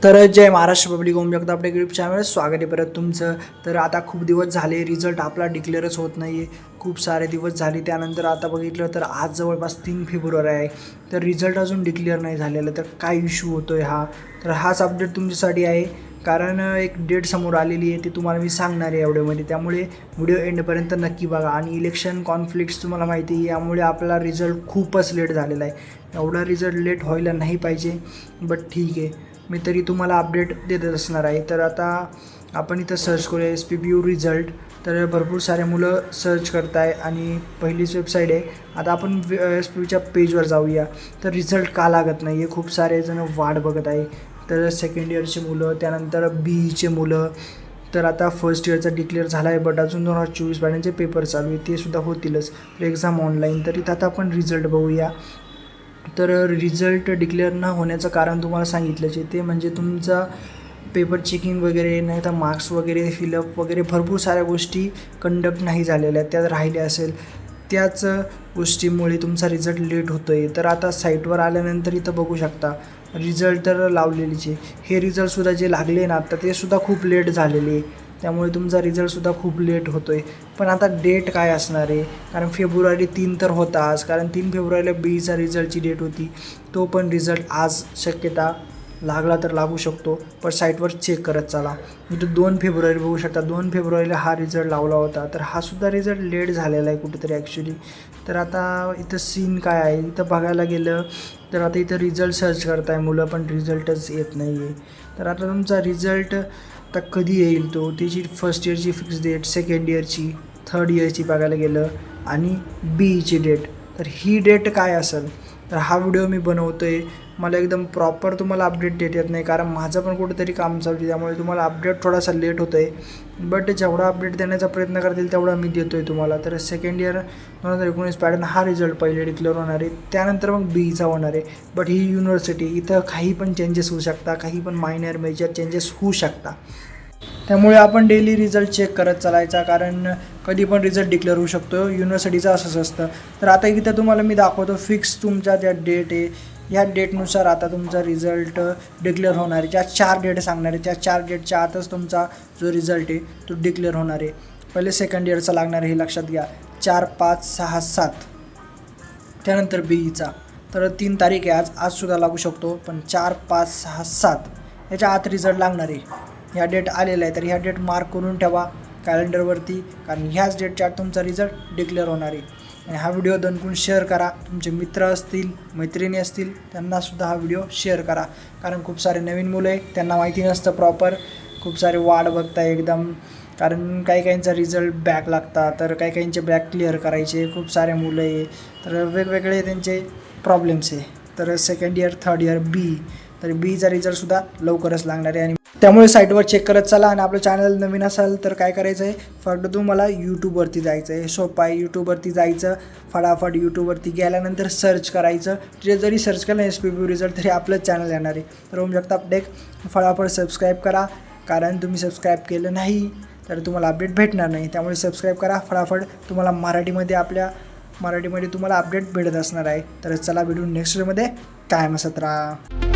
तर जय Maharashtra public home जगता आपल्या यूट्यूब चॅनल स्वागत आहे परत तुमचं. तर आता खूप दिवस झाले रिझल्ट आपला डिक्लेअरच होत नाही आहे. खूप सारे दिवस झाले. त्यानंतर आता बघितलं तर आज जवळपास 3 फेब्रुवारी आहे. तर रिझल्ट अजून डिक्लेअर नाही झालेला. तर काय इश्यू होतो आहे हा, तर हाच अपडेट तुमच्यासाठी आहे. कारण एक डेट समोर आलेली आहे, ती तुम्हाला मी सांगणार आहे व्हिडिओमध्ये. त्यामुळे व्हिडिओ एंडपर्यंत नक्की बघा. आणि इलेक्शन कॉन्फ्लिक्ट्स तुम्हाला माहिती आहे, यामुळे आपला रिझल्ट खूपच लेट झालेला आहे. एवढा रिझल्ट लेट व्हायला नाही पाहिजे, बट ठीक आहे, मी तरी तुम्हाला अपडेट देतच असणार आहे. तर आता आपण इथं सर्च करूया SPBU रिझल्ट. तर भरपूर सारे मुलं सर्च करत आहे आणि पहिलीच वेबसाईट आहे. आता आपण SPBUच्या पेजवर जाऊया. तर रिझल्ट का लागत नाही आहे, खूप सारे जण वाट बघत आहे. तर सेकंड इयरचे मुलं, त्यानंतर BEचे मुलं. तर आता फर्स्ट इयरचा डिक्लेअर झाला आहे, बट अजून 2024 बायांचे पेपर चालू आहे, ते सुद्धा होतीलच. Exam online. तर इथं आता आपण रिझल्ट बघूया. तर रिझल्ट डिक्लेअर न होण्याचं कारण तुम्हाला सांगितलंच आहे, ते म्हणजे तुमचा पेपर चेकिंग वगैरे, नाही तर मार्क्स वगैरे फिलअप वगैरे भरपूर साऱ्या गोष्टी कंडक्ट नाही झालेल्या, त्या राहिल्या असेल, त्याच गोष्टीमुळे तुमचा रिझल्ट लेट होतो आहे. तर आता साईटवर आल्यानंतर इथं बघू शकता रिझल्ट तर लावलेलीच आहे. हे रिझल्टसुद्धा जे लागले ना आता, ते सुद्धा खूप लेट झालेले आहे. त्यामुळे तुमचा रिझल्टसुद्धा खूप लेट होतो आहे. पण आता डेट काय असणार आहे, कारण फेब्रुवारी 3 तर होता आज, कारण 3 फेब्रुवारीला BEचा रिझल्टची डेट होती. तो पण रिझल्ट आज शक्यता लागला तर लागू शकतो, पण साईटवर चेक करत चला. इथं 2 फेब्रुवारी बघू शकता, 2 फेब्रुवारीला हा रिझल्ट लावला होता. तर हा सुद्धा रिझल्ट लेट झालेला आहे कुठेतरी ॲक्च्युली. तर आता इथं सीन काय आहे, इथं बघायला गेलं तर आता इथं रिझल्ट सर्च करताय मुलं, पण रिझल्टच येत नाही आहे. तर आता तुमचा रिझल्ट आता कधी येईल, तो त्याची फर्स्ट इयरची फिक्स डेट, सेकंड इयरची, थर्ड इयरची बघायला गेलं, आणि BEची डेट. तर ही डेट काय असेल, तर हा व्हिडिओ मी बनवतो आहे. मला एकदम प्रॉपर तुम्हाला अपडेट देत येत नाही, कारण माझं पण कुठेतरी काम चालू आहे, त्यामुळे तुम्हाला अपडेट थोडासा लेट होतं आहे. बट जेवढा अपडेट देण्याचा प्रयत्न करतील तेवढा मी देतो आहे तुम्हाला. तर सेकंड इयर 2019 पॅटर्न हा रिझल्ट पहिले डिक्लेअर होणार आहे, त्यानंतर मग BEचा होणार आहे. बट ही युनिव्हर्सिटी, इथं काही पण चेंजेस होऊ शकता, काही पण मायनर मेजर चेंजेस होऊ शकता. त्यामुळे आपण डेली रिझल्ट चेक करत चालायचा, कारण कधी पण रिझल्ट डिक्लेअर होऊ शकतो. युनिव्हर्सिटीचं असंच असतं. तर आता इथं तुम्हाला मी दाखवतो फिक्स तुमच्या ज्या डेट आहे, ह्या डेटनुसार आता तुमचा रिझल्ट डिक्लेअर होणार आहे. ज्या 4 डेट सांगणार आहे, त्या 4 डेटच्या आतच तुमचा जो रिझल्ट आहे तो डिक्लेअर होणार आहे. पहिले सेकंड इयरचा लागणार आहे, हे लक्षात घ्या. 4, 5, 6, 7. त्यानंतर BEचा तर 3 तारीख आहे आज, आजसुद्धा लागू शकतो, पण 4, 5, 6, 7 याच्या आत रिझल्ट लागणार आहे. ह्या डेट आलेला आहे, तर ह्या डेट मार्क करून ठेवा कॅलेंडरवरती, कारण ह्याच डेटच्या आत तुमचा रिझल्ट डिक्लेअर होणार आहे. आणि हा व्हिडिओ दणकून शेअर करा. तुमचे मित्र असतील, मैत्रिणी असतील, त्यांनासुद्धा हा व्हिडिओ शेअर करा, कारण खूप सारे नवीन मुलं आहे, त्यांना माहिती नसतं प्रॉपर. खूप सारे वाट बघताय एकदम, कारण काही काहींचा रिझल्ट बॅक लागतात, तर काही काहींचे बॅक क्लिअर करायचे, खूप सारे मुलं आहे. तर वेगवेगळे त्यांचे प्रॉब्लेम्स आहे. तर second year, third year, BE, तर BEचा रिझल्टसुद्धा लवकरच लागणार आहे. आणि त्यामुळे साईटवर चेक करत चला. आणि आपलं चॅनल नवीन असाल तर काय करायचं आहे, फक्त तुम्हाला यूट्यूबवरती जायचं आहे. सोपं आहे, यूट्यूबवरती जायचं, फटाफट यूट्यूबवरती गेल्यानंतर सर्च करायचं. जे जरी सर्च केलं SPBU रिझल्ट, तरी आपलं चॅनल येणार आहे. तर होम जगताप टेक फटाफट सबस्क्राईब करा, कारण तुम्ही सबस्क्राईब केलं नाही तर तुम्हाला अपडेट भेटणार नाही. त्यामुळे सबस्क्राईब करा फटाफट. तुम्हाला मराठीमध्ये तुम्हाला अपडेट भेटत असणार आहे. तर चला भेटून नेक्स्ट व्हिडिओमध्ये. कायम असत राहा.